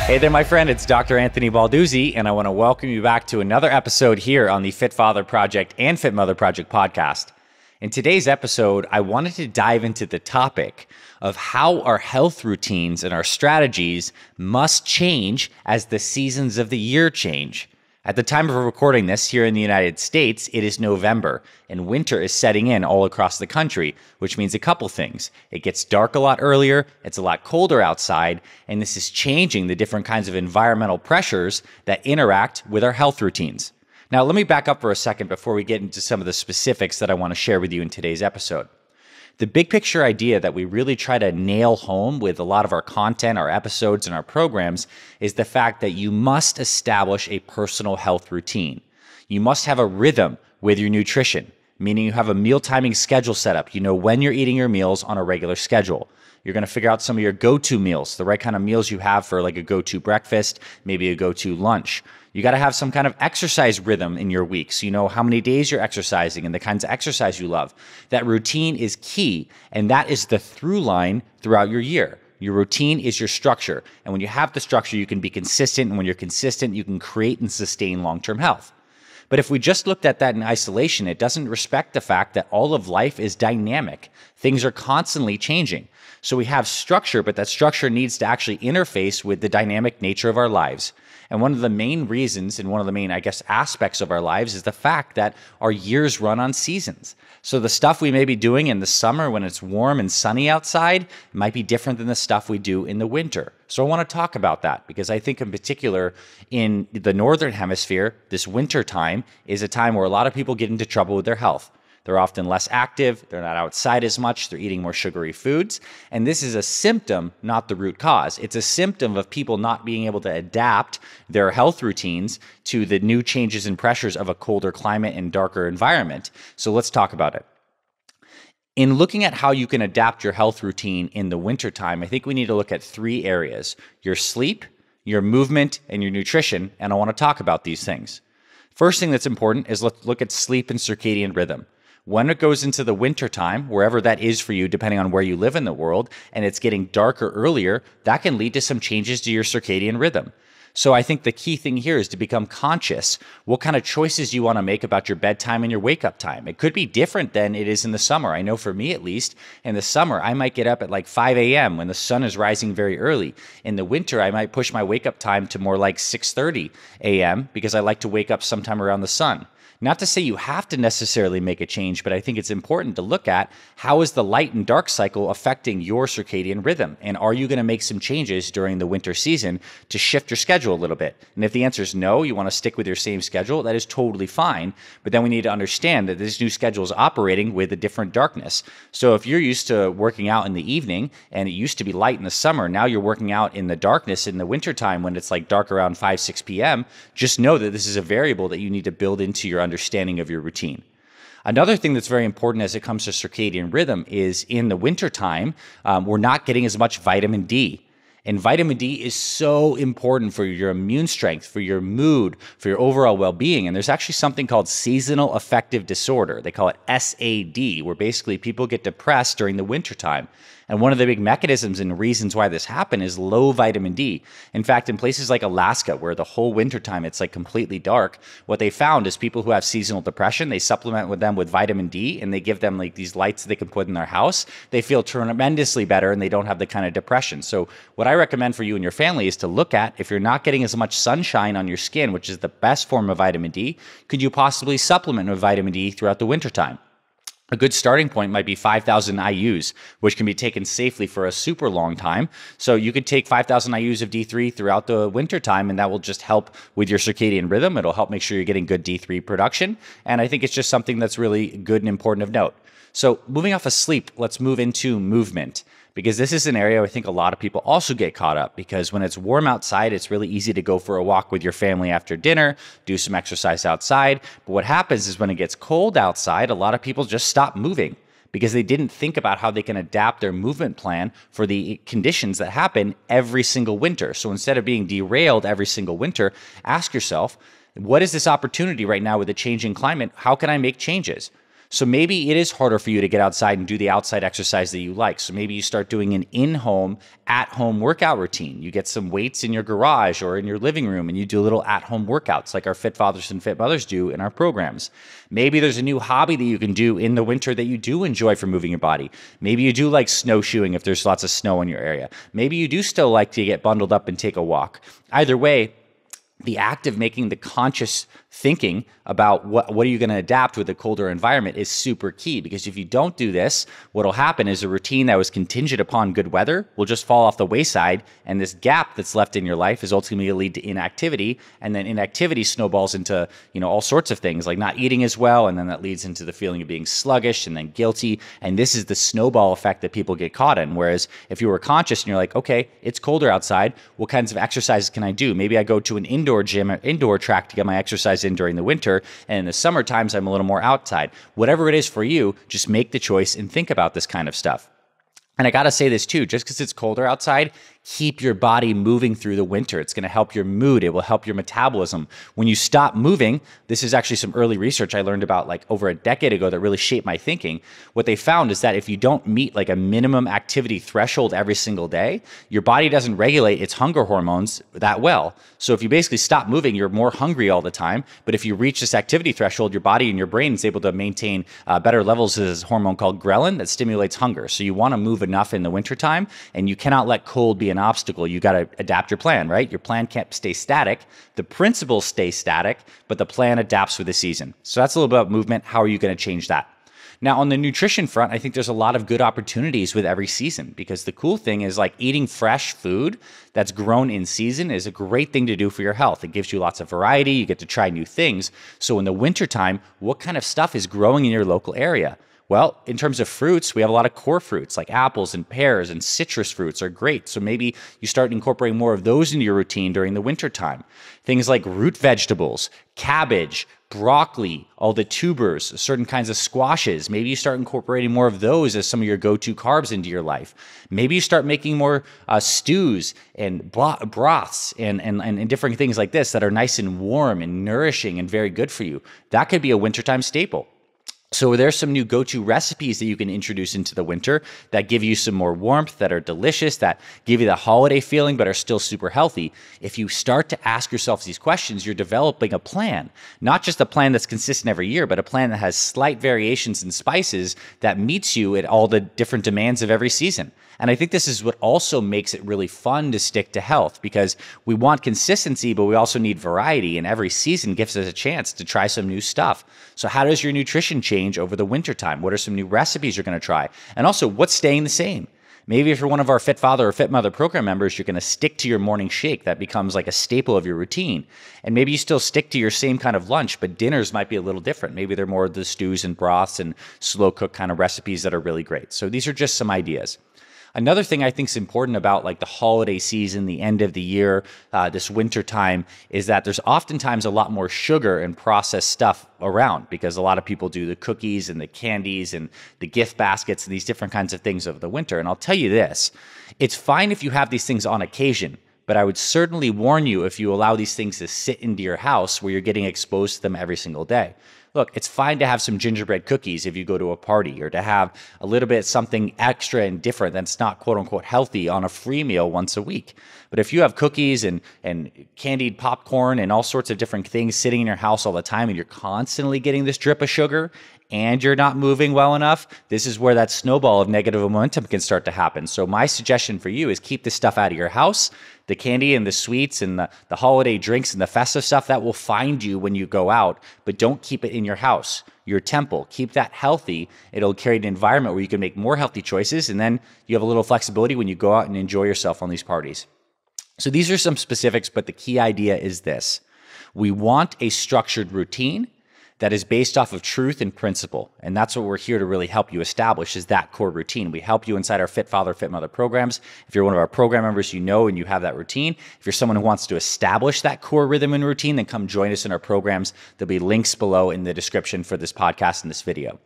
Hey there, my friend. It's Dr. Anthony Balduzzi, and I want to welcome you back to another episode here on the Fit Father Project and Fit Mother Project podcast. In today's episode, I wanted to dive into the topic of how our health routines and our strategies must change as the seasons of the year change. At the time of recording this here in the United States, it is November, and winter is setting in all across the country, which means a couple things. It gets dark a lot earlier, it's a lot colder outside, and this is changing the different kinds of environmental pressures that interact with our health routines. Now, let me back up for a second before we get into some of the specifics that I want to share with you in today's episode. The big picture idea that we really try to nail home with a lot of our content, our episodes, and our programs is the fact that you must establish a personal health routine. You must have a rhythm with your nutrition, meaning you have a meal timing schedule set up. You know when you're eating your meals on a regular schedule. You're going to figure out some of your go-to meals, the right kind of meals you have for like a go-to breakfast, maybe a go-to lunch. You got to have some kind of exercise rhythm in your week, so you know how many days you're exercising and the kinds of exercise you love. That routine is key, and that is the through line throughout your year. Your routine is your structure, and when you have the structure, you can be consistent, and when you're consistent, you can create and sustain long-term health. But if we just looked at that in isolation, it doesn't respect the fact that all of life is dynamic. Things are constantly changing. So we have structure, but that structure needs to actually interface with the dynamic nature of our lives. And one of the main reasons and one of the main, aspects of our lives is the fact that our years run on seasons. So the stuff we may be doing in the summer when it's warm and sunny outside might be different than the stuff we do in the winter. So I want to talk about that because I think in particular in the Northern Hemisphere, this winter time is a time where a lot of people get into trouble with their health. They're often less active, they're not outside as much, they're eating more sugary foods, and this is a symptom, not the root cause. It's a symptom of people not being able to adapt their health routines to the new changes and pressures of a colder climate and darker environment. So let's talk about it. In looking at how you can adapt your health routine in the wintertime, I think we need to look at three areas: your sleep, your movement, and your nutrition, and I want to talk about these things. First thing that's important is let's look at sleep and circadian rhythm. When it goes into the wintertime, wherever that is for you, depending on where you live in the world, and it's getting darker earlier, that can lead to some changes to your circadian rhythm. So I think the key thing here is to become conscious what kind of choices you want to make about your bedtime and your wake-up time. It could be different than it is in the summer. I know for me, at least, in the summer, I might get up at like 5 a.m. when the sun is rising very early. In the winter, I might push my wake-up time to more like 6:30 a.m. because I like to wake up sometime around the sun. Not to say you have to necessarily make a change, but I think it's important to look at how is the light and dark cycle affecting your circadian rhythm? And are you going to make some changes during the winter season to shift your schedule a little bit? And if the answer is no, you want to stick with your same schedule, that is totally fine. But then we need to understand that this new schedule is operating with a different darkness. So if you're used to working out in the evening and it used to be light in the summer, now you're working out in the darkness in the wintertime when it's like dark around 5, 6 p.m., just know that this is a variable that you need to build into your understanding of your routine. Another thing that's very important as it comes to circadian rhythm is in the wintertime, we're not getting as much vitamin D. And vitamin D is so important for your immune strength, for your mood, for your overall well-being. And there's actually something called seasonal affective disorder. They call it SAD, where basically people get depressed during the wintertime. And one of the big mechanisms and reasons why this happens is low vitamin D. In fact, in places like Alaska, where the whole wintertime it's like completely dark, what they found is people who have seasonal depression, they supplement with them with vitamin D and they give them like these lights they can put in their house. They feel tremendously better and they don't have the kind of depression. So what I recommend for you and your family is to look at, if you're not getting as much sunshine on your skin, which is the best form of vitamin D, could you possibly supplement with vitamin D throughout the wintertime? A good starting point might be 5,000 IUs, which can be taken safely for a super long time. So you could take 5,000 IUs of D3 throughout the wintertime, and that will just help with your circadian rhythm. It'll help make sure you're getting good D3 production. And I think it's just something that's really good and important of note. So moving off of sleep, let's move into movement, because this is an area I think a lot of people also get caught up, because when it's warm outside, it's really easy to go for a walk with your family after dinner, do some exercise outside. But what happens is when it gets cold outside, a lot of people just stop moving because they didn't think about how they can adapt their movement plan for the conditions that happen every single winter. So instead of being derailed every single winter, ask yourself, what is this opportunity right now with the changing climate? How can I make changes? So maybe it is harder for you to get outside and do the outside exercise that you like. So maybe you start doing an in-home, at-home workout routine. You get some weights in your garage or in your living room and you do little at-home workouts like our Fit Fathers and Fit Mothers do in our programs. Maybe there's a new hobby that you can do in the winter that you do enjoy for moving your body. Maybe you do like snowshoeing if there's lots of snow in your area. Maybe you do still like to get bundled up and take a walk. Either way, the act of making the conscious thinking about what are you going to adapt with a colder environment is super key, because if you don't do this, what'll happen is a routine that was contingent upon good weather will just fall off the wayside, and this gap that's left in your life is ultimately going to lead to inactivity, and then inactivity snowballs into all sorts of things like not eating as well, and then that leads into the feeling of being sluggish and then guilty, and this is the snowball effect that people get caught in. Whereas if you were conscious and you're like, okay, it's colder outside, what kinds of exercises can I do? Maybe I go to an indoor gym or indoor track to get my exercise in during the winter, and in the summer times I'm a little more outside. Whatever it is for you, just make the choice and think about this kind of stuff. And I got to say this too, just because it's colder outside, keep your body moving through the winter. It's going to help your mood. It will help your metabolism. When you stop moving, this is actually some early research I learned about like over a decade ago that really shaped my thinking. What they found is that if you don't meet like a minimum activity threshold every single day, your body doesn't regulate its hunger hormones that well. So if you basically stop moving, you're more hungry all the time. But if you reach this activity threshold, your body and your brain is able to maintain better levels of this hormone called ghrelin that stimulates hunger. So you want to move enough in the wintertime, and you cannot let cold be an obstacle. You got to adapt your plan, right? Your plan can't stay static. The principles stay static, but the plan adapts with the season. So that's a little bit about movement. How are you going to change that? Now, on the nutrition front, I think there's a lot of good opportunities with every season, because the cool thing is like eating fresh food that's grown in season is a great thing to do for your health. It gives you lots of variety. You get to try new things. So in the wintertime, what kind of stuff is growing in your local area? Well, in terms of fruits, we have a lot of core fruits like apples and pears, and citrus fruits are great. So maybe you start incorporating more of those into your routine during the wintertime. Things like root vegetables, cabbage, broccoli, all the tubers, certain kinds of squashes. Maybe you start incorporating more of those as some of your go-to carbs into your life. Maybe you start making more stews and broths and different things like this that are nice and warm and nourishing and very good for you. That could be a wintertime staple. So there's some new go-to recipes that you can introduce into the winter that give you some more warmth, that are delicious, that give you the holiday feeling, but are still super healthy. If you start to ask yourself these questions, you're developing a plan, not just a plan that's consistent every year, but a plan that has slight variations in spices that meets you at all the different demands of every season. And I think this is what also makes it really fun to stick to health, because we want consistency, but we also need variety, and every season gives us a chance to try some new stuff. So how does your nutrition change over the wintertime? What are some new recipes you're going to try? And also, what's staying the same? Maybe if you're one of our Fit Father or Fit Mother program members, you're going to stick to your morning shake. That becomes like a staple of your routine. And maybe you still stick to your same kind of lunch, but dinners might be a little different. Maybe they're more of the stews and broths and slow cook kind of recipes that are really great. So these are just some ideas. Another thing I think is important about like the holiday season, the end of the year, this winter time, is that there's oftentimes a lot more sugar and processed stuff around, because a lot of people do the cookies and the candies and the gift baskets and these different kinds of things over the winter. And I'll tell you this, it's fine if you have these things on occasion, but I would certainly warn you if you allow these things to sit into your house where you're getting exposed to them every single day. Look, it's fine to have some gingerbread cookies if you go to a party, or to have a little bit something extra and different that's not quote unquote healthy on a free meal once a week. But if you have cookies and candied popcorn and all sorts of different things sitting in your house all the time, and you're constantly getting this drip of sugar, and you're not moving well enough, this is where that snowball of negative momentum can start to happen. So my suggestion for you is keep this stuff out of your house. The candy and the sweets and the holiday drinks and the festive stuff, that will find you when you go out, but don't keep it in your house, your temple. Keep that healthy. It'll create an environment where you can make more healthy choices, and then you have a little flexibility when you go out and enjoy yourself on these parties. So these are some specifics, but the key idea is this. We want a structured routine that is based off of truth and principle. And that's what we're here to really help you establish, is that core routine. We help you inside our Fit Father, Fit Mother programs. If you're one of our program members, you know, and you have that routine. If you're someone who wants to establish that core rhythm and routine, then come join us in our programs. There'll be links below in the description for this podcast and this video.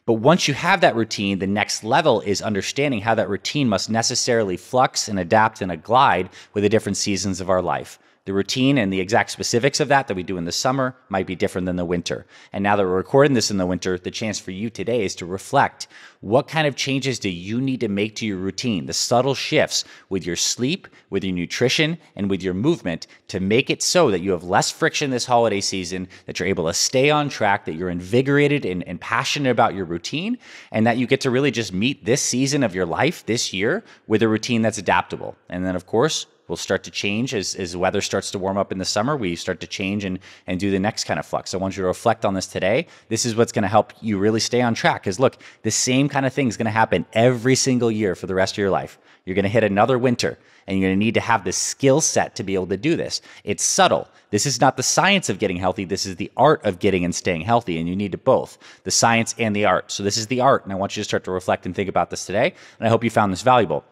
But once you have that routine, the next level is understanding how that routine must necessarily flux and adapt and glide with the different seasons of our life. The routine and the exact specifics of that we do in the summer might be different than the winter. And now that we're recording this in the winter, the chance for you today is to reflect. What kind of changes do you need to make to your routine? The subtle shifts with your sleep, with your nutrition, and with your movement to make it so that you have less friction this holiday season, that you're able to stay on track, that you're invigorated and passionate about your routine, and that you get to really just meet this season of your life this year with a routine that's adaptable. And then, of course, will start to change as weather starts to warm up in the summer. We start to change and do the next kind of flux. I want you to reflect on this today. This is what's going to help you really stay on track. Because look, the same kind of thing is going to happen every single year for the rest of your life. You're going to hit another winter, and you're going to need to have the skill set to be able to do this. It's subtle. This is not the science of getting healthy. This is the art of getting and staying healthy, and you need to both, the science and the art. So this is the art, and I want you to start to reflect and think about this today, and I hope you found this valuable.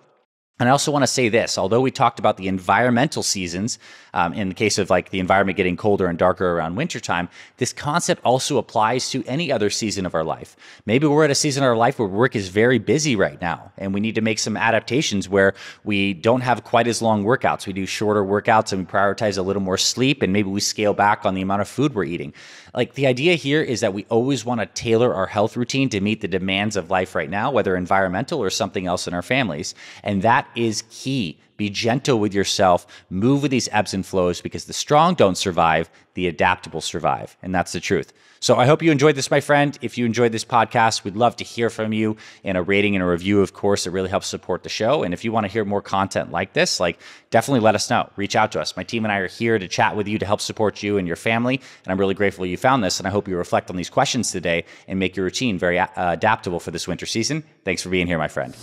And I also want to say this, although we talked about the environmental seasons, in the case of like the environment getting colder and darker around wintertime, this concept also applies to any other season of our life. Maybe we're at a season of our life where work is very busy right now, and we need to make some adaptations where we don't have quite as long workouts. We do shorter workouts and we prioritize a little more sleep, and maybe we scale back on the amount of food we're eating. Like the idea here is that we always want to tailor our health routine to meet the demands of life right now, whether environmental or something else in our families. And that is key. Be gentle with yourself, move with these ebbs and flows, because the strong don't survive, the adaptable survive. And that's the truth. So I hope you enjoyed this, my friend. If you enjoyed this podcast, we'd love to hear from you in a rating and a review, of course. It really helps support the show. And if you want to hear more content like this, definitely let us know. Reach out to us. My team and I are here to chat with you, to help support you and your family. And I'm really grateful you found this. And I hope you reflect on these questions today and make your routine very adaptable for this winter season. Thanks for being here, my friend.